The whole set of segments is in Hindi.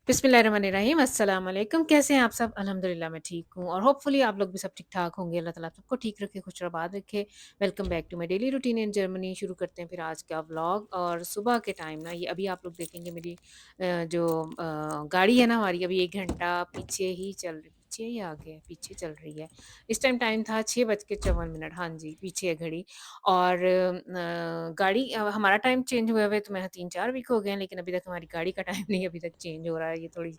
बिस्मिल्लाहिर्रहमानिर्रहीम, अस्सलाम वालेकुम। कैसे हैं आप सब? अल्हम्दुलिल्लाह मैं ठीक हूँ और होपफुली आप लोग भी सब ठीक-ठाक होंगे। अल्लाह ताला आप सबको ठीक रखे, खुश और आबाद रखे। Welcome back to my daily routine in Germany. शुरू करते हैं फिर आज का व्लॉग और सुबह के टाइम ना ये अभी आप लोग देखेंगे मेरी जो गाड़ी है ना हमारी अभी 1 घंटा पीछे है या आगे है? पीछे चल रही है। इस टाइम था 6:54। हाँ जी, पीछे है घड़ी और गाड़ी हमारा टाइम चेंज हुए हुए तो मैं 3-4 वीक हो गए हैं, लेकिन अभी तक हमारी गाड़ी का टाइम नहीं अभी तक चेंज हो रहा है, ये थोड़ी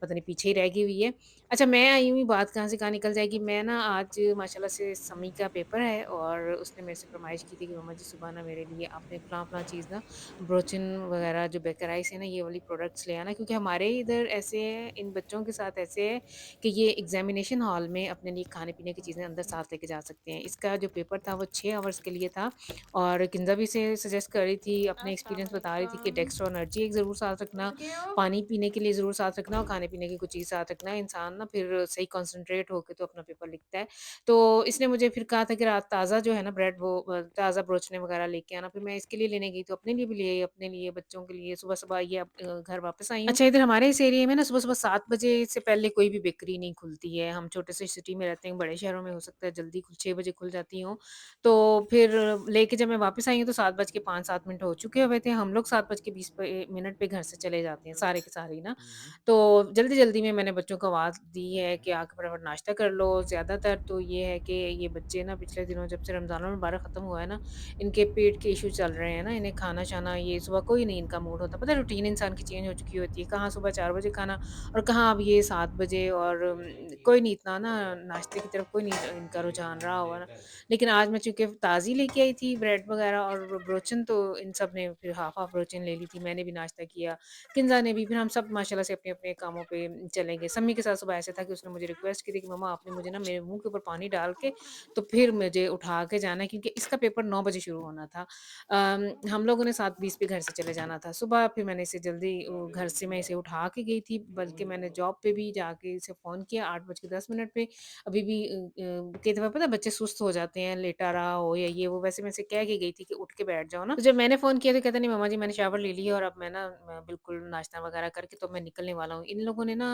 पता नहीं पीछे ही रह गई हुई है। अच्छा मैं आई हुई बात कहाँ से कहाँ निकल जाएगी, मैं ना आज माशाल्लाह से समी का पेपर है और उसने मेरे से फ़रमाइश की थी कि मम्मा जी सुबह ना मेरे लिए आपने फलाँ-फलाँ चीज़ ना ब्रोचिन वगैरह जो बेकराइस है ना ये वाली प्रोडक्ट्स ले आना क्योंकि हमारे इधर ऐसे है, इन बच्चों के साथ ऐसे है कि ये एग्ज़ामिनेशन हॉल में अपने लिए खाने-पीने की चीज़ें अंदर साथ लेके जा सकते हैं। इसका जो पेपर था वो 6 आवर्स के लिए था और किंज़ा भी इसे सजेस्ट कर रही थी, अपने अस्सलाम एक्सपीरियंस बता रही थी कि वालेकुम। डेक्स्ट्रो एनर्जी एक ज़रूर साथ रखना, उठ गए हो? पानी पीने के लिए ज़रूर साथ रखना और खाने-पीने की कुछ चीज़ साथ रखना। इंसान ना फिर सही कॉन्सन्ट्रेट होके तो अपना पेपर लिखता है। तो इसने मुझे फिर कहा था कि रात ताज़ा जो है ना ब्रेड वो ताज़ा ब्रोचने वगैरह लेके आना। फिर मैं इसके लिए लेने गई तो अपने लिए भी ले आई, अपने लिए, बच्चों के लिए। सुबह-सुबह ये अब घर वापस आई हूँ। अच्छा इधर हमारे इस एरिया में ना सुबह-सुबह 7 बजे से पहले कोई भी बेकरी नहीं खुलती है। हम छोटे से सिटी में रहते हैं, बड़े शहरों में हो सकता है जल्दी 6 बजे खुल जाती हों। तो फिर लेके जब मैं वापस आई हूँ तो 7 बज के 5-7 मिनट हो चुके हुए थे। हम लोग 7 बज के 20 मिनट पे घर से चले जाते हैं, सारे के सारे ही ना। हुँ, तो जल्दी-जल्दी में मैंने बच्चों को आवाज़ दी है कि आके फटाफट नाश्ता कर लो। ज़्यादातर तो ये है कि ये बच्चे ना पिछले दिनों जब से रमज़ानुल मुबारक ख़त्म हुआ है ना, इनके पेट के इश्यू चल रहे हैं ना, इन्हें खाना-शाना ये सुबह कोई नहीं इनका मूड होता। पता है रूटीन इंसान की चेंज हो चुकी होती है। कहाँ सुबह 4 बजे खाना और कहाँ अब ये 7 बजे और कोई नहीं इतना ना नाश्ते की तरफ कोई नहीं इनका रुझान रहा होगा ना। लेकिन आज मैं चूँकि ताज़ी लेके आई थी ब्रेड वग़ैरह और ब्रोचन तो इन सब ने फिर हाफ़-हाफ़ ब्रोचन ले ली थी। मैंने भी नाश्ता किया, किंज़ा ने भी, फिर हम सब माशाल्लाह से अपने-अपने कामों पे चले गए। सम्मी के साथ सुबह ऐसे था कि उसने मुझे रिक्वेस्ट की थी कि मम्मा आपने मुझे ना मेरे मुँह के ऊपर पानी डाल के तो फिर मुझे उठा के जाना है क्योंकि इसका पेपर 9 बजे शुरू होना था। हम लोगों ने 7:20 पे घर से चले जाना था। सुबह फिर मैंने इसे जल्दी घर से मैं इसे उठा के गई थी, बल्कि मैंने जॉब पे भी जाके इसे फ़ोन किया 8 बज के 10 मिनट पे। अभी भी कई दफ़ा पता है बच्चे सुस्त हो जाते हैं, लेटा रहा हो या ये वो, वैसे मैं इसे कह के गई थी कि उठ के बैठ जाओ ना। तो जब मैंने फ़ोन किया तो कहता नहीं मम्मा जी मैंने शावर ले लिया और अब मैं ना बिल्कुल नाश्ता वगैरह करके तो मैं निकलने वाला हूँ। इन लोगों ने ना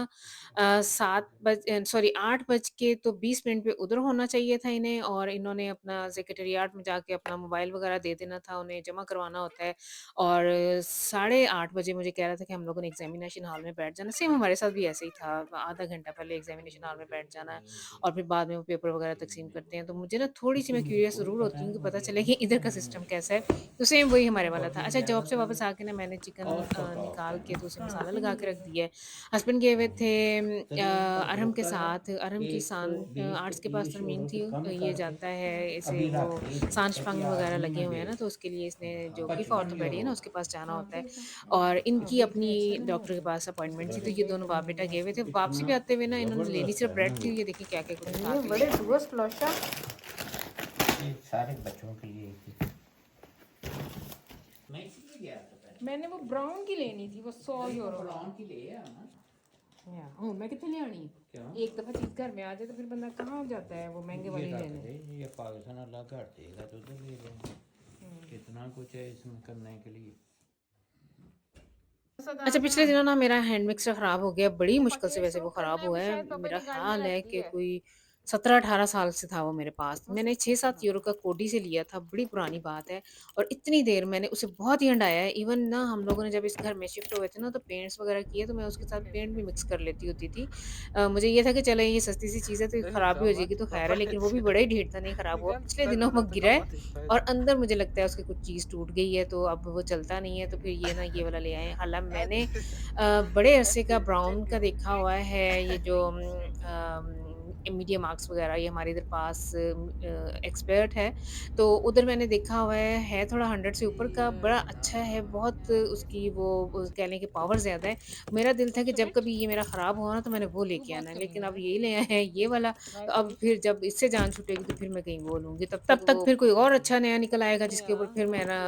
8 बज के तो 20 मिनट पे उधर होना चाहिए था इन्हें और इन्होंने अपना सेक्रेटेरिएट में जाके अपना मोबाइल वगैरह दे देना था, उन्हें जमा करवाना होता है और साढ़े 8 बजे मुझे कह रहा था कि हम लोगों ने एग्ज़ामिनेशन हॉल में बैठ जाना। सेम हमारे साथ भी ऐसे ही था, आधा घंटा पहले एग्ज़ामिनेशन हॉल में बैठ जाना और फिर बाद में वो पेपर वगैरह तक़सीम करते हैं। तो मुझे ना थोड़ी-सी मैं क्यूरियस ज़रूर होती हूँ कि पता चले कि इधर का सिस्टम कैसा है। तो सेम वही हमारे वाला था। अच्छा जॉब से वापस आके ना मैंने चिकन निकाल के तो उसे मसाला लगा के रख दिया है। हस्बैंड गए हुए थे अरहम के साथ, अरहम की आर्ट्स के पास तरमीन थी। ये जाता है इसे वो सांश-फंग वगैरह लगे हुए हैं ना, तो उसके लिए इसने जो गिफ़ ऑर्थोपेडी है ना, उसके पास जाना होता है और इनकी अपनी डॉक्टर के पास अपॉइंटमेंट थी, तो ये दोनों बाप-बेटा गए हुए थे। वापसी पे आते हुए ना इन्होंने लेनी सिर्फ़ ब्रेड थी, ये देखिए क्या-क्या कुछ उठा के ले आए। ये सारे बच्चों के लिए थी। मैं इसीलिए गया था पहले। मैंने वो ब्राउन की लेनी थी, वो 100 नहीं तो यूरो ब्राउन की ले आओ ना। हुँ, मैं कितने ले आनी? क्यों? एक दफ़ा चीज़ घर में आ जाए तो फिर बंदा कहाँ जाता है वो महँगे ये वाली रख लेने। दे, ये पाकिस्तान अल्लाह घट देगा तो उधर ले लेना। कितना कुछ है इसमें करने के लिए। अच्छा पिछले दिनों ना मेरा हैंड मिक्सर ख़राब हो गया, बड़ी मुश्किल से फकीर वैसे शो वो ख़राब करना है, हुआ वो है। शायद पापा मेरा ने गाड़ी में ख़्याल रख है दी कि है। कोई 17-18 साल से था वो मेरे पास। वो मैंने सब कुछ 6-7 यूरो का कोडी से लिया था, बड़ी पुरानी बात है और इतनी देर मैंने उसे बहुत ही हँडाया है। इवन ना हम लोगों ने जब इस घर में शिफ्ट हुए थे ना तो पेंट्स वग़ैरह किए तो मैं उसके साथ पेंट भी मिक्स कर लेती होती थी। मुझे ये था कि चलो ये सस्ती सी चीज़ है तो ख़राब भी हो जाएगी तो ख़ैर है, लेकिन वो भी बड़ा ही ढीठ था, नहीं ख़राब हुआ। पिछले दिनों वो गिरा है और अंदर मुझे लगता है उसकी कुछ चीज़ टूट गई है तो अब वो चलता नहीं है, तो फिर ये ना ये वाला ले आए हैं। हालाँकि मैंने बड़े अरसे का ब्राउन का देखा हुआ है, ये जो मीडिया मार्क्स वगैरह ये हमारे इधर पास एक्सपर्ट है, तो उधर मैंने देखा हुआ है थोड़ा 100 से ऊपर का, बड़ा अच्छा है, बहुत उसकी वो कह लें कि पावर ज़्यादा है। मेरा दिल था कि जब कभी ये मेरा ख़राब हुआ ना तो मैंने वो लेके आना है, लेकिन अब ये ले आए हैं ये वाला, तो अब फिर जब इससे जान छूटेगी तो फिर मैं कहीं वो लूँगी, तब तक फिर कोई और अच्छा नया निकल आएगा जिसके ऊपर फिर मेरा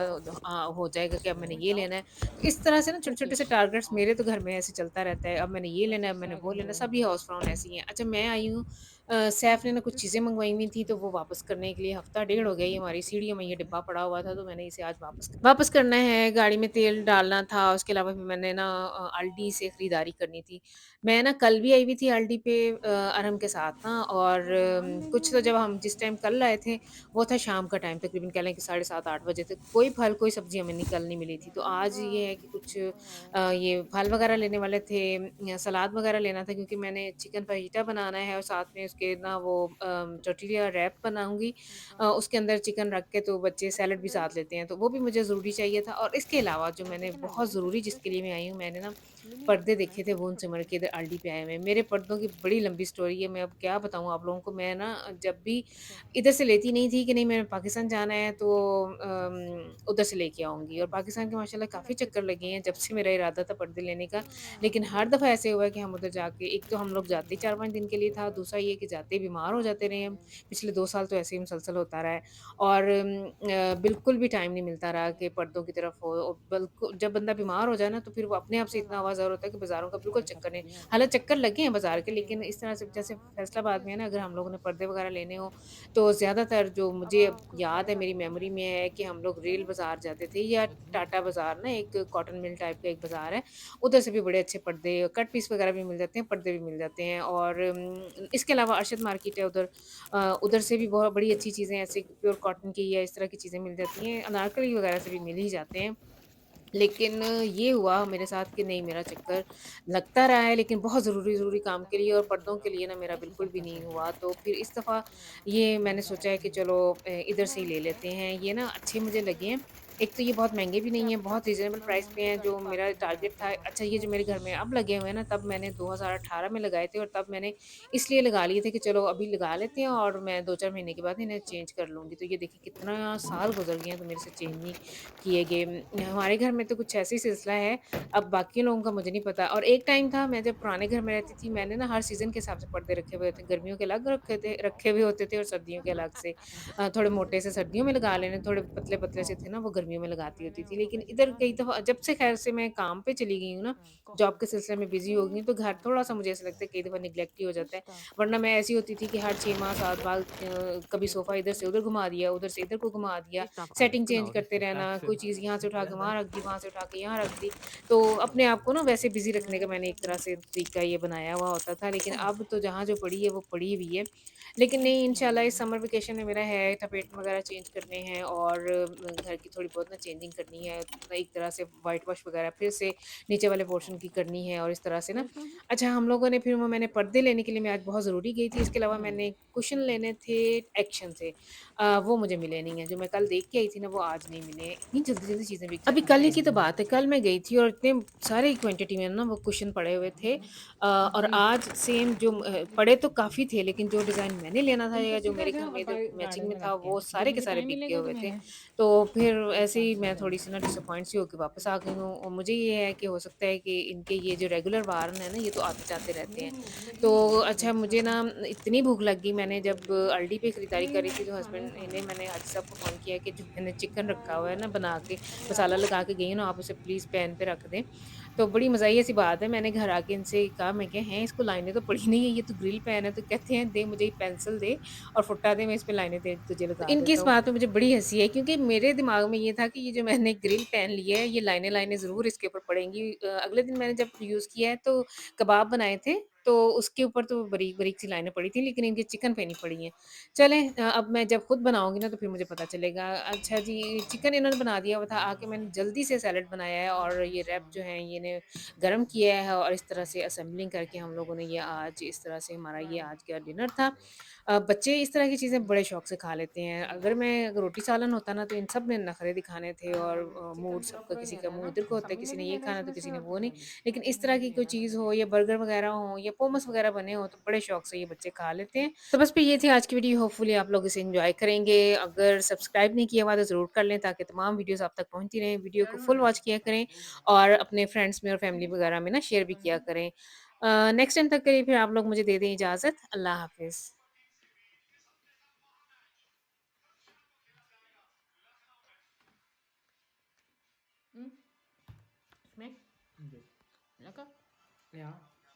हो जाएगा कि अब मैंने ये लेना है। तो इस तरह से ना छोटे-छोटे से टारगेट्स मेरे तो घर में ऐसे चलता रहता है, अब मैंने ये लेना है, अब मैंने वो लेना है, सभी हाउस फ्राउन ऐसी ही हैं। अच्छा मैं आई हूँ सैफ ने ना कुछ चीज़ें मँगवाई हुई थी, तो वो वापस करने के लिए हफ़्ता डेढ़ हो गया, ये हमारी सीढ़ियों में ये डिब्बा पड़ा हुआ था, तो मैंने इसे आज वापस करना है, गाड़ी में तेल डालना था, उसके अलावा फिर मैंने ना अल्डी से खरीदारी करनी थी। मैं ना कल भी आई हुई थी अल्डी पे अरहम के साथ ना, और कुछ तो जब हम जिस टाइम कल आए थे, वो था शाम का टाइम, तकरीबन कह लें कि साढ़े 7-8 बजे तक। कोई फल, कोई सब्ज़ी हमें कल नहीं मिली थी। तो आज ये है कि कुछ ये फल वगैरह लेने वाले थे, या सलाद वगैरह लेना था, क्योंकि मैंने चिकन फाहिटा बनाना है और साथ में उसके ना वो टॉर्टिलिया रैप बनाऊँगी। उसके अंदर चिकन रख के, तो बच्चे सैलेड भी साथ लेते हैं, तो वो भी मुझे ज़रूरी चाहिए था। और इसके अलावा जो मैंने बहुत ज़रूरी जिसके लिए मैं आई हूँ, मैंने ना पर्दे देखे थे वून सिमर के, इधर अल्डी पे आए हुए हैं। मेरे पर्दों की बड़ी लंबी स्टोरी है, मैं अब क्या बताऊँ आप लोगों को। मैं ना जब भी इधर से लेती नहीं थी कि नहीं मैंने पाकिस्तान जाना है, तो उधर से लेके आऊँगी, और पाकिस्तान के माशाल्लाह काफ़ी चक्कर लगे हैं जब से मेरा इरादा था पर्दे लेने का। लेकिन हर दफ़ा ऐसे हुआ है कि हम उधर जाके, एक तो हम लोग जाते ही 4-5 दिन के लिए था, दूसरा ये कि जाते ही बीमार हो जाते रहे हम। पिछले 2 साल तो ऐसे ही मुसलसल होता रहा है, और बिल्कुल भी टाइम नहीं मिलता रहा कि पर्दों की तरफ हो। और बिल्कु जब बंदा बीमार हो जाए ना, तो फिर वो अपने आप से इतना आवाज़ार होता है कि बाज़ारों का बिल्कुल चक्कर नहीं। हालाँकि चक्कर लगे हैं बाज़ार के, लेकिन इस तरह से जैसे फैसलाबाद में है ना, अगर हम लोगों ने पर्दे वग़ैरह लेने हो, तो ज़्यादातर जो मुझे अब याद है, मेरी मेमोरी में है कि हम लोग रेल बाज़ार जाते थे, या टाटा बाज़ार ना, एक कॉटन मिल टाइप का एक बाज़ार है, उधर से भी बड़े अच्छे पर्दे, कट पीस वग़ैरह भी मिल जाते हैं, पर्दे भी मिल जाते हैं। और इसके अलावा अरशद मार्केट है उधर, उधर से भी बहुत बड़ी अच्छी चीज़ें ऐसे प्योर कॉटन की या इस तरह की चीज़ें मिल जाती हैं। अनारकली वग़ैरह से भी मिल ही जाते हैं। लेकिन ये हुआ मेरे साथ कि नहीं, मेरा चक्कर लगता रहा है, लेकिन बहुत ज़रूरी काम के लिए और पर्दों के लिए ना मेरा बिल्कुल भी नहीं हुआ। तो फिर इस दफ़ा ये मैंने सोचा है कि चलो इधर से ही ले लेते हैं। ये ना अच्छे मुझे लगे हैं। एक तो ये बहुत महँगे भी नहीं हैं, बहुत रीज़नेबल प्राइस पे हैं, जो मेरा टारगेट था। अच्छा, ये जो मेरे घर में अब लगे हुए हैं ना, तब मैंने 2018 में लगाए थे, और तब मैंने इसलिए लगा लिए थे कि चलो अभी लगा लेते हैं, और मैं 2-4 महीने के बाद इन्हें चेंज कर लूँगी। तो ये देखिए कितना साल गुज़र गए हैं, तो मेरे से चेंज नहीं किए गए। हमारे घर में तो कुछ ऐसी सिलसिला है, अब बाकी लोगों का मुझे नहीं पता। और एक टाइम था, मैं जब पुराने घर में रहती थी, मैंने ना हर सीज़न के हिसाब से पर्दे रखे हुए थे। गर्मियों के अलग रखे हुए होते थे, और सर्दियों के अलग से। थोड़े मोटे से सर्दियों में लगा लेने, थोड़े पतले-पतले से थे ना, वो गर्मियों में लगाती होती थी। लेकिन इधर कई दफ़ा जब से खैर से मैं काम पे चली गई हूँ ना, जॉब के सिलसिले में बिज़ी हो गई हूँ, तो घर थोड़ा-सा मुझे ऐसा लगता है कई दफ़ा नेग्लेक्ट ही हो जाता है। वरना मैं ऐसी होती थी कि हर 6 माह, 7 बाद कभी सोफ़ा इधर से उधर घुमा दिया, उधर से इधर को घुमा दिया, सेटिंग चेंज करते रहना, कोई चीज़ यहाँ से उठा के वहाँ रख दी, वहाँ से उठा के यहाँ रख दी। तो अपने आप को ना वैसे बिज़ी रखने का मैंने एक तरह से तरीका ये बनाया हुआ होता था, लेकिन अब तो जहाँ जो पड़ी है वो पड़ी हुई है। लेकिन नहीं, इंशाल्लाह इस समर वेकेशन में मेरा है टपेट वगैरह चेंज करने हैं, और घर की थोड़ी बहुत ना चेंजिंग करनी है। एक तरह से व्हाइट वॉश वगैरह फिर से नीचे वाले पोर्शन की करनी है, और इस तरह से ना। अच्छा, हम लोगों ने फिर वो मैंने पर्दे लेने के लिए मैं आज बहुत ज़रूरी गई थी, इसके अलावा मैंने कुशन लेने थे एक्शन से। वो मुझे मिले नहीं हैं, जो मैं कल देख के आई थी ना, वो आज नहीं मिले हैं। इतनी जल्दी-जल्दी चीज़ें बिक अभी कल ही की तो बात है, कल मैं गई थी और इतने सारी क्वांटिटी में ना वो कुशन पड़े हुए थे। और आज सेम जो पड़े तो काफ़ी थे, लेकिन जो डिज़ाइन मैंने लेना था या जो मेरे घर में इधर मैचिंग में था, वो सारे के सारे बिके हुए थे। तो फिर ऐसे ही मैं थोड़ी-सी ना डिसअपॉइंट सी होके वापस आ गई हूँ, और मुझे ये है कि हो सकता है कि इनके ये जो रेगुलर वारन है ना, ये तो आते-जाते रहते हैं। तो अच्छा, मुझे ना इतनी भूख लग गई, मैंने जब अल्डी पे खरीदारी करी थी, तो हस्बैंड इन्हें मैंने हाजी साहब को फ़ोन किया कि जो मैंने चिकन रखा हुआ है ना बना के, मसाला लगा के गई हूँ ना, आप उसे प्लीज़ पैन पे रख दें। तो बड़ी मज़ाहिया सी बात है, मैंने घर आके इनसे कहा, मैं क्या हैं, इसको लाइनें तो पड़ी नहीं है, ये तो ग्रिल पैन है। तो कहते हैं, दे मुझे पेंसिल दे और फुट्टा दे, मैं इस पे लाइनें दे तुझे तो लगा इनकी देता इस हूँ। बात तो मुझे बड़ी हँसी है, क्योंकि मेरे दिमाग में ये था कि ये जो मैंने ग्रिल पैन लिया है, ये लाइनें-लाइनें ज़रूर इसके ऊपर पड़ेंगी। अगले दिन मैंने जब यूज़ किया है, तो कबाब बनाए थे, तो उसके ऊपर तो बारीक-बारीक सी लाइनें पड़ी थी, लेकिन इनके चिकन पे नहीं पड़ी हैं। चलें, अब मैं जब खुद बनाऊँगी ना, तो फिर मुझे पता चलेगा। अच्छा जी, चिकन इन्होंने बना दिया हुआ था, आके मैंने जल्दी से सैलेड बनाया है, और ये रैप जो है ये ने गरम किया है, और इस तरह से असेंबलिंग करके हम लोगों ने ये आज इस तरह से हमारा ये आज का डिनर था। बच्चे इस तरह की चीज़ें बड़े शौक से खा लेते हैं। अगर रोटी सालन होता ना, तो इन सब ने नखरे दिखाने थे, और मूड सबका, किसी का मुँह इधर को होता है, किसी ने ये खाना तो किसी ने वो नहीं। लेकिन इस तरह की कोई चीज़ हो, या बर्गर वगैरह हो, या पोमस वगैरह बने हों, तो बड़े शौक से ये बच्चे खा लेते हैं। तो बस फिर ये थी आज की वीडियो, होपफुली आप लोग इसे एन्जॉय करेंगे। अगर सब्सक्राइब नहीं किया हुआ तो ज़रूर कर लें, ताकि तमाम वीडियोज़ आप तक पहुँचती रहें। वीडियो को फुल वॉच किया करें, और अपने फ्रेंड्स में और फैमिली वगैरह में ना शेयर भी किया करें। नेक्स्ट टाइम तक के लिए फिर आप लोग मुझे दे दें इजाज़त। अल्लाह हाफ़िज़। Schmeckt? Lecker? Ja.